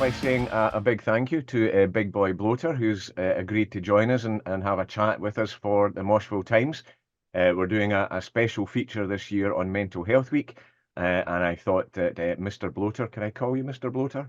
by saying a big thank you to Big Boy Bloater, who's agreed to join us and have a chat with us for the Moshville Times. We're doing a special feature this year on Mental Health Week, and I thought that Mr. Bloater, can I call you Mr. Bloater?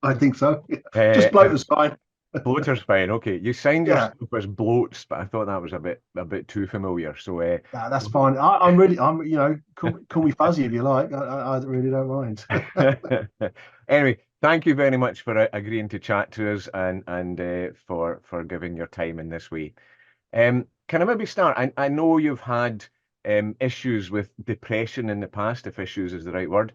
I think so. Uh, Just bloater's fine. Bloater's fine. Okay, you signed Yeah, yourself as Bloats, but I thought that was a bit too familiar. So nah, that's fine. Call me Fuzzy if you like. I really don't mind. anyway, thank you very much for agreeing to chat to us and for giving your time in this way. Can I maybe start? I know you've had issues with depression in the past, if issues is the right word.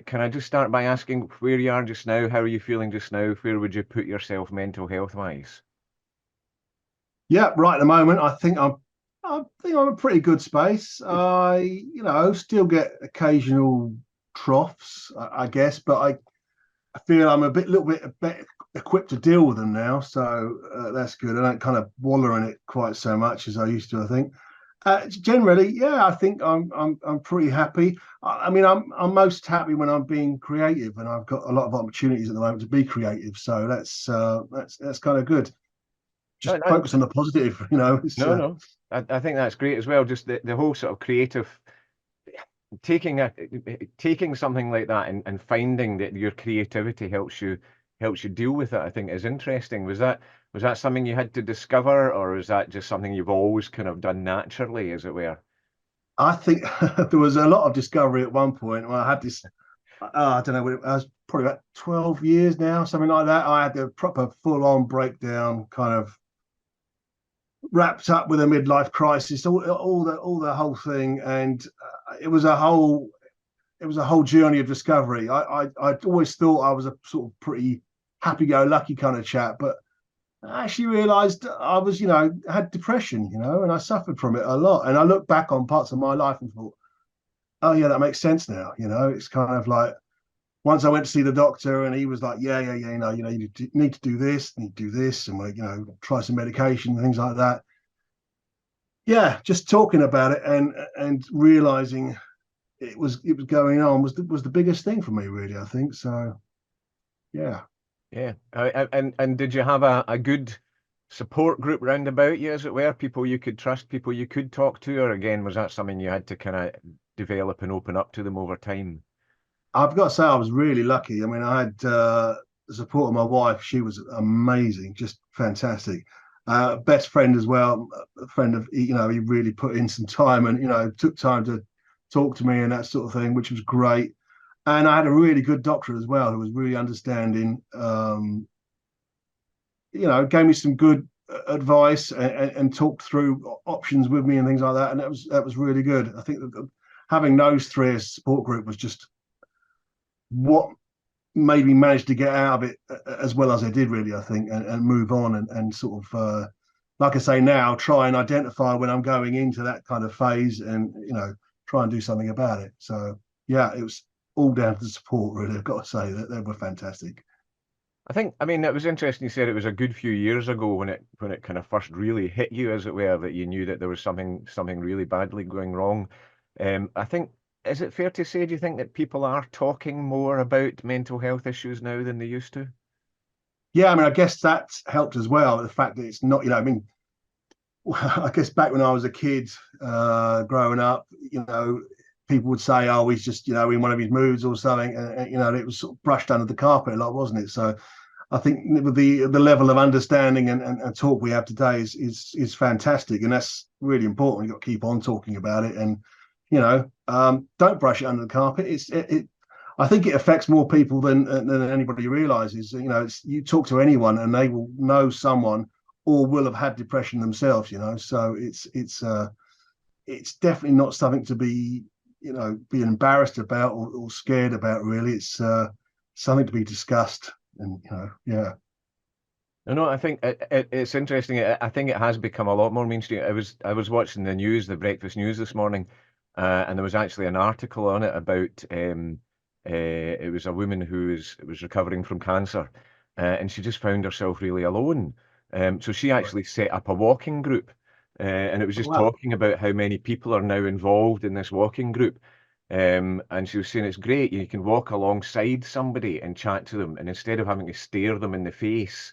Can I just start by asking where you are just now? How are you feeling just now? Where would you put yourself mental health wise? Yeah, right at the moment, I think I'm a pretty good space. Still get occasional troughs, I guess, but I feel I'm little bit better equipped to deal with them now. So that's good. I don't kind of wallow in it quite so much as I used to, I think. Generally, yeah, I think I'm pretty happy. I mean, I'm most happy when I'm being creative, and I've got a lot of opportunities at the moment to be creative. So that's kind of good. No, Just focus on the positive, you know. no, no. I think that's great as well. Just the whole sort of creative taking something like that and finding that your creativity helps you deal with it, I think is interesting. Was that something you had to discover, or was that just something you've always kind of done naturally, as it were? I think there was a lot of discovery at one point. When I had this, I don't know, I was probably about 12 years now, something like that. I had the proper full-on breakdown, kind of wrapped up with a midlife crisis, all the whole thing, and it was a whole journey of discovery. I'd always thought I was a sort of pretty happy-go-lucky kind of chap, but I actually realised I was, had depression, and I suffered from it a lot. And I look back on parts of my life and thought, oh yeah, that makes sense now. It's kind of like once I went to see the doctor, and he was like, yeah, you need to do this, need to do this, and like, try some medication and things like that. Yeah, just talking about it and realizing it was going on was the biggest thing for me, really. I think so. Yeah. Yeah. And did you have a good support group round about you, as it were? People you could trust, people you could talk to, or again, was that something you had to kind of develop and open up to them over time? I've got to say, I was really lucky. I mean, I had the support of my wife. She was amazing, just fantastic. Best friend as well, a friend of, he really put in some time and, took time to talk to me and that sort of thing, which was great. And I had a really good doctor as well who was really understanding. Gave me some good advice and talked through options with me and things like that. And that was really good. I think that having those three as support group was just what made me manage to get out of it as well as I did, really, I think, and move on and sort of, like I say now, try and identify when I'm going into that kind of phase and, try and do something about it. So, yeah, it was all down to the support, really. I've got to say that they were fantastic. I mean, it was interesting you said it was a good few years ago when it kind of first really hit you, as it were, that you knew that there was something really badly going wrong. I think, is it fair to say, do you think that people are talking more about mental health issues now than they used to? Yeah, I mean, I guess that's helped as well. The fact that it's not, I mean, I guess back when I was a kid, growing up, people would say, "Oh, he's just, in one of his moods or something," and it was sort of brushed under the carpet a lot, wasn't it? So I think with the level of understanding and talk we have today is fantastic, and that's really important. You've got to keep on talking about it, and don't brush it under the carpet. I think it affects more people than anybody realizes. You talk to anyone, and they will know someone or will have had depression themselves. So it's definitely not something to be embarrassed about or scared about. Really, it's something to be discussed. And yeah. No, I think it's interesting. I think it has become a lot more mainstream. I was watching the news, the breakfast news this morning, and there was actually an article on it about it was a woman who was recovering from cancer, and she just found herself really alone. So she actually set up a walking group, and it was Oh, just wow. talking about how many people are now involved in this walking group. And she was saying it's great. You can walk alongside somebody and chat to them, and instead of having to stare them in the face,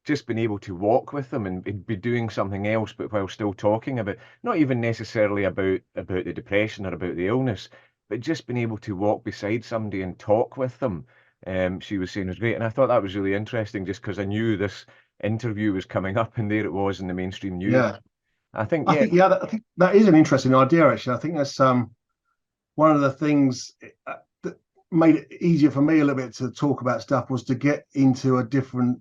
just being able to walk with them and be doing something else, but while still talking about, not even necessarily about the depression or about the illness, but just being able to walk beside somebody and talk with them. She was saying was great, and I thought that was really interesting, just because I knew this interview was coming up, and there it was in the mainstream news. Yeah. I think, I yeah, think I think that is an interesting idea. Actually, I think that's one of the things that made it easier for me a little bit to talk about stuff was to get into a different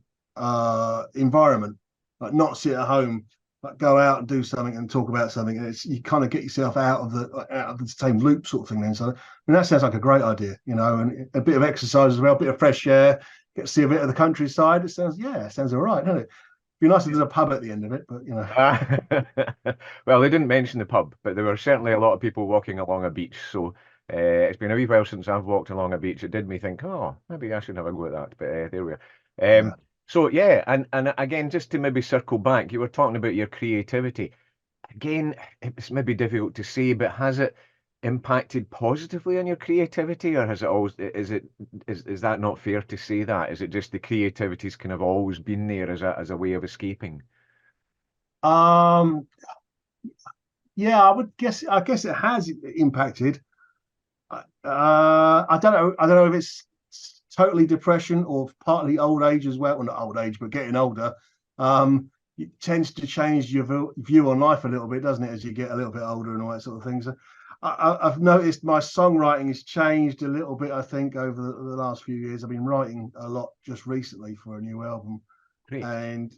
environment, like not sit at home, but go out and do something and talk about something. And it's you kind of get yourself out of the same loop sort of thing. Then, so I mean that sounds like a great idea, and a bit of exercise as well, a bit of fresh air, get to see a bit of the countryside. It sounds all right, doesn't it? Be nice if there's a pub at the end of it, but Well, they didn't mention the pub, but there were certainly a lot of people walking along a beach. So it's been a wee while since I've walked along a beach. It did me think, oh, maybe I should have a go at that. But there we are. yeah. So yeah, and again, just to maybe circle back, you were talking about your creativity. Again, it's maybe difficult to say, but has it impacted positively on your creativity, or has it always, is that not fair to say that? Is it just the creativity's kind of always been there as a way of escaping? Um, yeah, I guess it has impacted. I don't know. I don't know if it's totally depression or partly old age as well. Well, not old age, but getting older. It tends to change your view on life a little bit, doesn't it, as you get a little bit older and all that sort of thing. So I've noticed my songwriting has changed a little bit. I think over the last few years, I've been writing a lot just recently for a new album, Great. and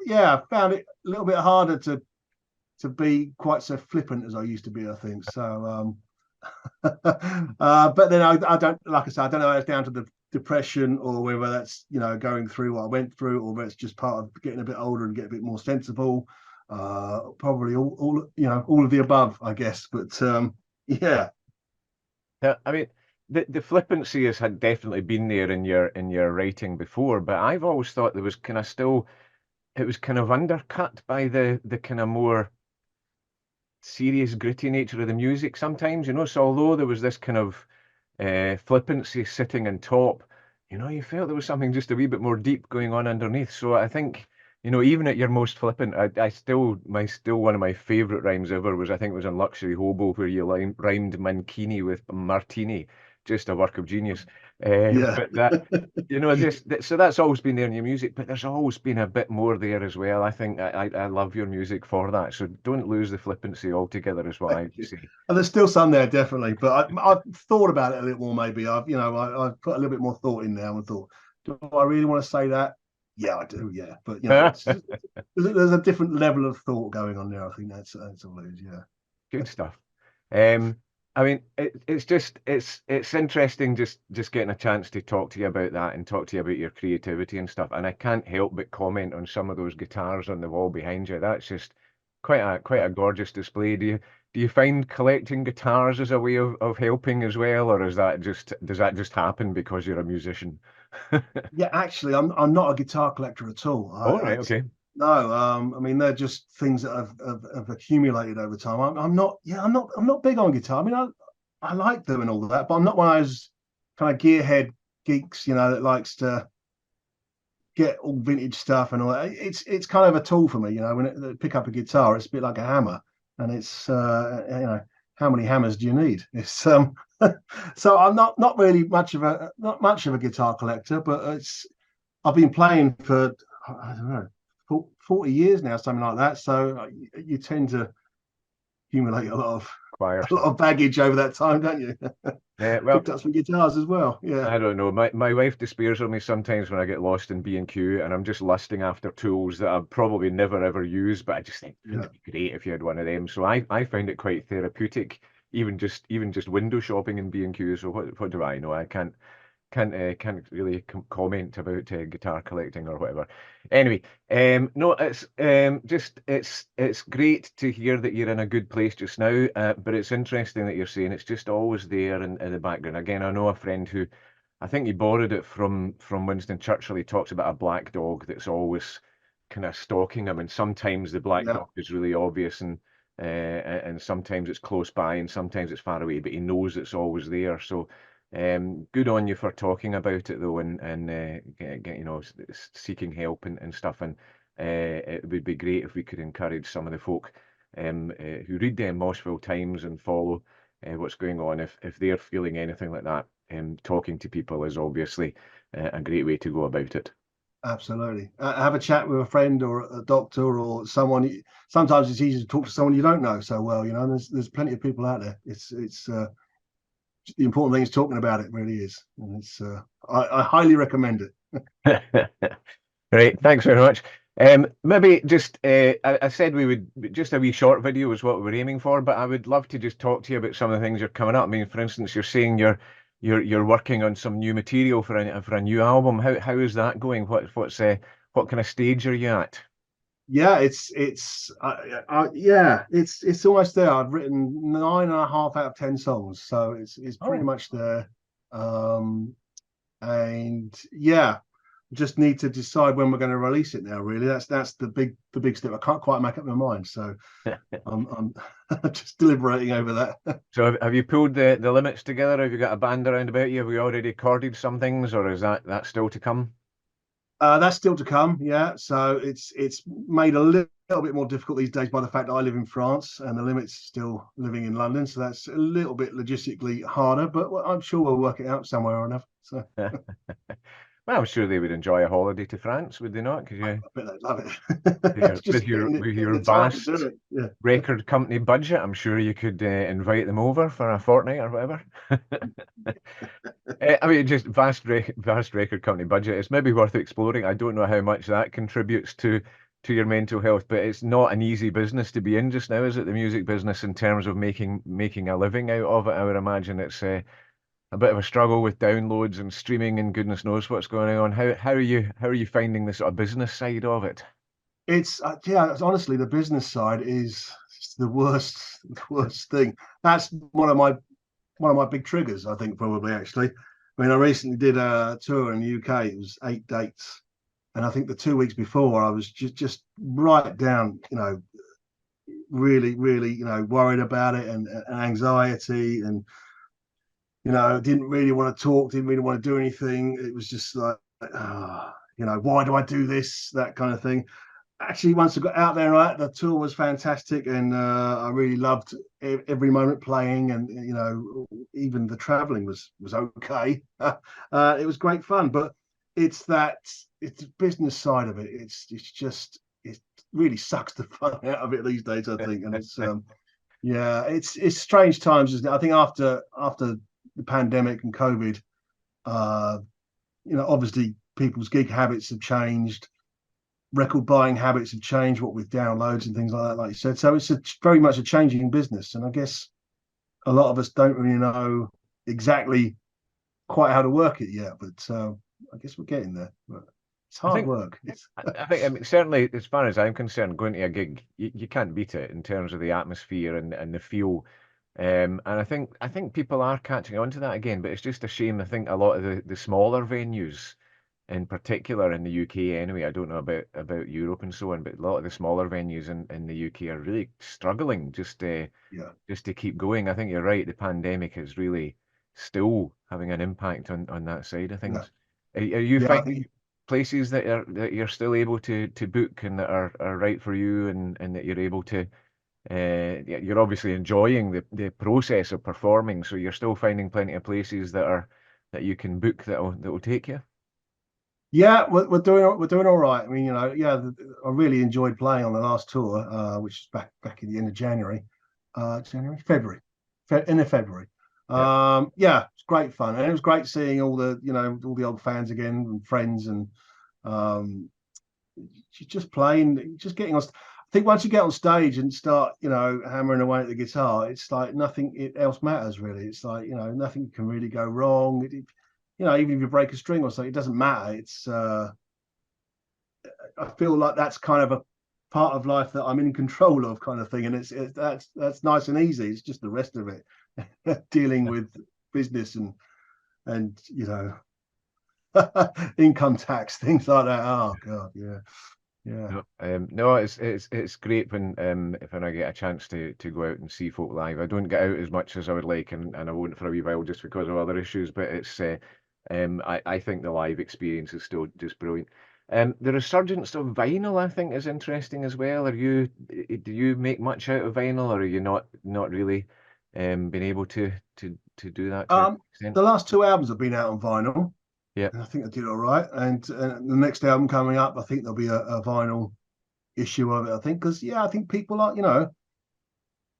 yeah, I found it a little bit harder to be quite so flippant as I used to be. I think so. But then I don't, like I said, I don't know if it's down to the depression or whether that's going through what I went through, or whether it's just part of getting a bit older and get a bit more sensible. Probably all of the above, I guess. But yeah, Yeah, I mean, the flippancy has had definitely been there in your writing before, but I've always thought there was kind of still it was kind of undercut by the kind of more serious, gritty nature of the music sometimes, So although there was this kind of flippancy sitting on top, you felt there was something just a wee bit more deep going on underneath. So I think, even at your most flippant, I still one of my favorite rhymes ever was, I think it was in Luxury Hobo, where you rhymed mankini with martini, just a work of genius. yeah. But that, so that's always been there in your music, but there's always been a bit more there as well. I think I love your music for that. So don't lose the flippancy altogether, is what I Thank would you. say. And there's still some there, definitely. But I've thought about it a little more. Maybe I've put a little bit more thought in now and thought, do I really want to say that? Yeah, I do. Yeah, but there's a different level of thought going on there. I think that's all it is. Yeah. Good stuff. Um, I mean, it's interesting just getting a chance to talk to you about that and talk to you about your creativity and stuff. And I can't help but comment on some of those guitars on the wall behind you. That's just quite a gorgeous display. Do you find collecting guitars as a way of helping as well, or does that just happen because you're a musician? Yeah, actually, I'm not a guitar collector at all. All right, okay. No, I mean they're just things that have accumulated over time. I'm not, yeah, I'm not big on guitar. I mean, I like them and all of that, but I'm not one of those kind of gearhead geeks, that likes to get all vintage stuff and all that. It's kind of a tool for me, when pick up a guitar, it's a bit like a hammer, and it's how many hammers do you need? It's so I'm not really not much of a guitar collector, but I've been playing for I don't know 40 years now, something like that. So you tend to accumulate Choir a lot stuff. of baggage over that time, don't you? Yeah, well, Picked up some guitars as well. Yeah, I don't know. My wife despairs of me sometimes when I get lost in B&Q and I'm just lusting after tools that I've probably never ever used, but I just think wouldn't yeah. it be great if you had one of them? So I find it quite therapeutic, even just window shopping in B&Q. So what do I know? I can't really comment about guitar collecting or whatever. Anyway, no, it's great to hear that you're in a good place just now. But it's interesting that you're saying it's just always there in the background. Again, I know a friend who I think he borrowed it from Winston Churchill. He talks about a black dog that's always kind of stalking him, and sometimes the black Yeah. dog is really obvious, and and sometimes it's close by and sometimes it's far away, but he knows it's always there. So good on you for talking about it though, and you know, seeking help and stuff. And it would be great if we could encourage some of the folk who read the Moshville Times and follow what's going on. If they're feeling anything like that, talking to people is obviously a great way to go about it. Absolutely. Have a chat with a friend or a doctor or someone. Sometimes it's easy to talk to someone you don't know so well. You know, there's plenty of people out there. It's the important thing is talking about it. Really is, and it's I highly recommend it. Right, thanks very much. Maybe just I said we would just a wee short video is what we were aiming for, but I would love to just talk to you about some of the things you're coming up. I mean, for instance, you're saying you're working on some new material for a new album. How is that going? What kind of stage are you at? Yeah, it's almost there. I've written 9.5 out of 10 songs, so it's pretty Oh, much there. And yeah, just need to decide when we're going to release it now. Really, that's the big step. I can't quite make up my mind, so I'm just deliberating over that. so have you pulled the limits together? Have you got a band around about you? Have we already recorded some things, or is that still to come? That's still to come. Yeah, so it's made a little bit more difficult these days by the fact that I live in France and the limit's still living in London, so that's a little bit logistically harder. But I'm sure we'll work it out somewhere or another. So Well, I'm sure they would enjoy a holiday to France, would they not? Because I bet they'd love it. with It's just with getting your the time to vast do it. Yeah. record company budget, I'm sure you could invite them over for a fortnight or whatever. I mean, just vast record company budget. It's maybe worth exploring. I don't know how much that contributes to your mental health, but it's not an easy business to be in just now, is it? The music business in terms of making a living out of it. I would imagine it's a bit of a struggle with downloads and streaming and goodness knows what's going on. How are you finding the sort of business side of it? It's yeah. It's, honestly, the business side is the worst thing. That's one of my big triggers. I think probably actually. I mean, I recently did a tour in the UK. It was 8 dates, and I think the 2 weeks before I was just right down, really, worried about it and anxiety, and didn't really want to talk, didn't really want to do anything. It was just like, why do I do this? That kind of thing. Actually, once I got out there, right, the tour was fantastic, and I really loved every moment playing, and even the traveling was okay. It was great fun, but it's the business side of it. It really sucks the fun out of it these days, I think, and it's yeah, it's strange times, isn't it? I think after the pandemic and COVID, obviously people's gig habits have changed, record buying habits have changed, what with downloads and things like that, like you said. So it's very much a changing business, and I guess a lot of us don't really know exactly quite how to work it yet. But I guess we're getting there. But it's I hard think work. I mean, certainly, as far as I'm concerned, going to a gig, you can't beat it in terms of the atmosphere and the feel. And I think people are catching on to that again, but it's just a shame. I think a lot of the smaller venues, in particular in the UK anyway, I don't know about Europe and so on, but a lot of the smaller venues in the UK are really struggling Yeah, just to keep going. I think you're right. The pandemic is really still having an impact on that side of yeah, things. Are you yeah. I finding think places that you're still able to book and that are right for you and that you're able to yeah, you're obviously enjoying the process of performing, so you're still finding plenty of places that you can book that'll take you. yeah, we're doing all right. I mean, yeah, I really enjoyed playing on the last tour, which is back in the end of January, end of February. Yeah. Yeah, it's great fun, and it was great seeing all the old fans again and friends, and um, just playing, just getting on. I think once you get on stage and start, hammering away at the guitar, it's like nothing else matters really. It's like nothing can really go wrong. Even if you break a string or something, it doesn't matter. It's I feel like that's kind of a part of life that I'm in control of, kind of thing, and that's nice and easy. It's just the rest of it, dealing with business and income tax, things like that. Oh God, yeah. Yeah. No, it's great when if I get a chance to go out and see folk live. I don't get out as much as I would like, and I won't for a wee while just because of other issues. But I think the live experience is still just brilliant. The resurgence of vinyl, I think, is interesting as well. Do you make much out of vinyl, or are you not really been able to do that to an extent? The last two albums have been out on vinyl, Yeah, and I think I did all right. And the next album coming up, I think there'll be a vinyl issue of it. I think because I think people like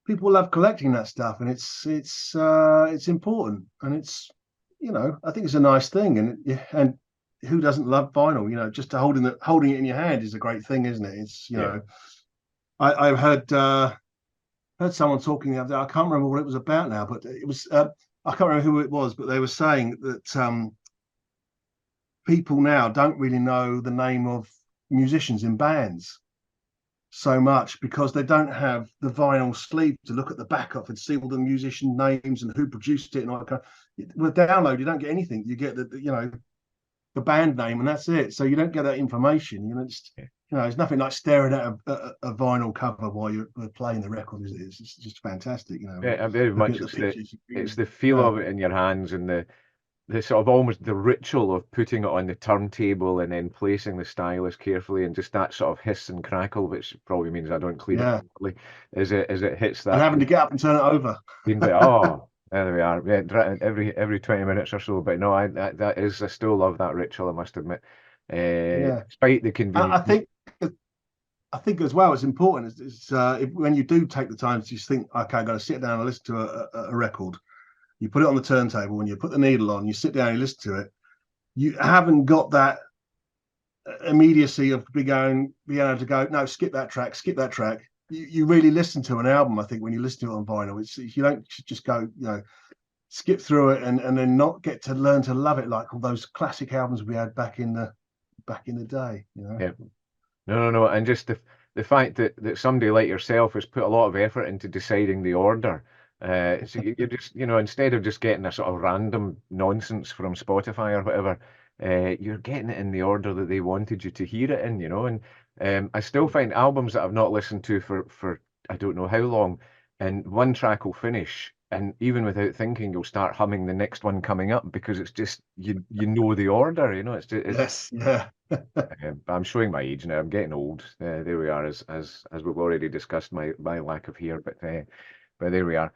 people love collecting that stuff, and it's important, and I think it's a nice thing, and who doesn't love vinyl? Just holding it in your hand is a great thing, isn't it? It's yeah. I've heard someone talking the other day. I can't remember what it was about now, but it was I can't remember who it was, but they were saying that people now don't really know the name of musicians in bands so much because they don't have the vinyl sleeve to look at the back of and see all the musician names and who produced it and all that kind of. With download, you don't get anything. You get the band name and that's it. So you don't get that information. There's nothing like staring at a vinyl cover while you're playing the record. It's just fantastic. Yeah, very Looking much. at the pictures. It's the feel Yeah, of it in your hands and the sort of almost the ritual of putting it on the turntable and then placing the stylus carefully and just that sort of hiss and crackle, which probably means I don't clean it yeah. properly, as it hits And that. having to get up and turn it over. Being like, oh, there we are. Yeah, every 20 minutes or so. But no, I still love that ritual, I must admit. Yeah, Despite the I, I convenience. think I think as well, it's important when you do take the time to just think, okay, I'm going to sit down and listen to a record. You put it on the turntable, when you put the needle on, you sit down and you listen to it. You haven't got that immediacy of being able to go, no, skip that track, skip that track. You really listen to an album, I think, when you listen to it on vinyl. You don't just go, skip through it and then not get to learn to love it like all those classic albums we had back in the day. Yeah. No. And just the fact that somebody like yourself has put a lot of effort into deciding the order. So you're just, instead of just getting a sort of random nonsense from Spotify or whatever, you're getting it in the order that they wanted you to hear it in, And I still find albums that I've not listened to for I don't know how long, and one track will finish, and even without thinking, you'll start humming the next one coming up because it's just you know the order, It's just, Yes, yeah. I'm showing my age now. I'm getting old. There we are, as we've already discussed my lack of hair, but there we are.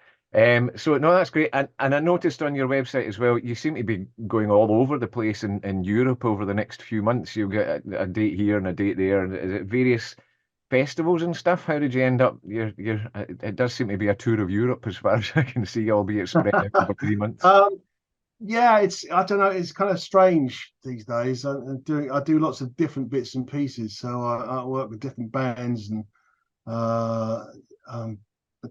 So no, that's great. And I noticed on your website as well, you seem to be going all over the place in Europe over the next few months. You'll get a date here and a date there. And is it various festivals and stuff? How did you end up? It does seem to be a tour of Europe as far as I can see, albeit spread out over 3 months. Yeah, I don't know, it's kind of strange these days. I do lots of different bits and pieces. So I work with different bands and uh, I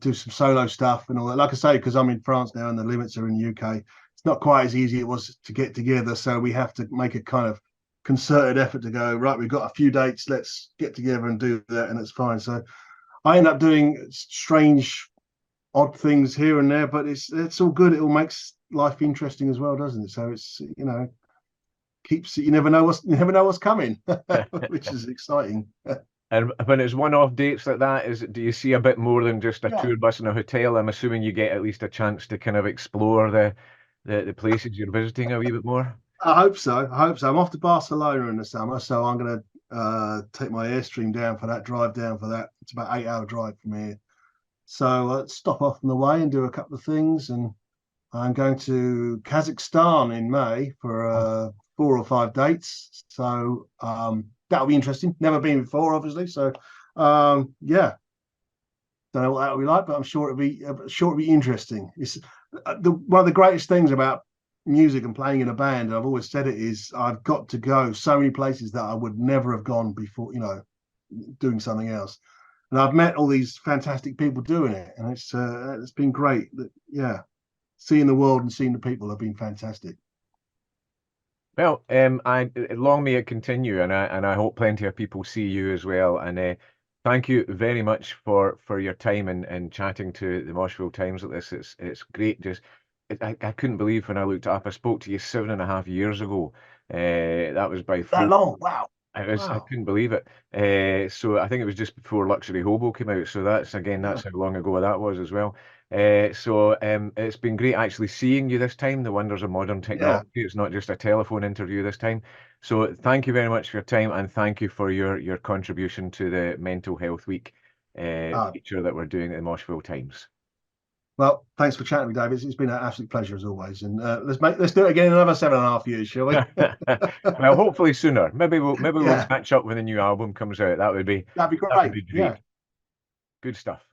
do some solo stuff and all that. Like I say, because I'm in France now and the limits are in the UK, it's not quite as easy as it was to get together. So we have to make a kind of concerted effort to go, right, we've got a few dates, let's get together and do that, and it's fine. So I end up doing strange, odd things here and there, but it's all good. It all makes life interesting as well, doesn't it? So it's keeps you never know what's coming, which is exciting. And when it's one-off dates like that, do you see a bit more than just a Yeah, tour bus and a hotel? I'm assuming you get at least a chance to kind of explore the places you're visiting a wee bit more. I hope so. I'm off to Barcelona in the summer, so I'm going to take my Airstream down for that, drive down for that. It's about 8 hour drive from here. So stop off on the way and do a couple of things. And I'm going to Kazakhstan in May for 4 or 5 dates. So that'll be interesting. Never been before, obviously. So yeah, don't know what that'll be like, but I'm sure it'll be interesting. It's one of the greatest things about music and playing in a band, and I've always said it, is I've got to go so many places that I would never have gone before, doing something else. And I've met all these fantastic people doing it, and it's been great. Yeah, seeing the world and seeing the people have been fantastic. Well, long may it continue, and I hope plenty of people see you as well. And thank you very much for your time and chatting to the Moshville Times like this. It's great. I couldn't believe when I looked it up. I spoke to you 7.5 years ago. That was by That phone. long? Wow. I Wow. couldn't believe it. So I think it was just before Luxury Hobo came out. So that's Yeah. how long ago that was as well. It's been great actually seeing you this time, the wonders of modern Yeah. technology. It's not just a telephone interview this time. So thank you very much for your time, and thank you for your contribution to the Mental Health Week Uh, feature that we're doing at the Moshville Times. well, thanks for chatting with me, David. It's been an absolute pleasure as always. And let's do it again in another 7.5 years, shall we? Well, hopefully sooner. Maybe we'll Yeah, catch up when the new album comes out. that'd be That would great. be Yeah. great. Good stuff.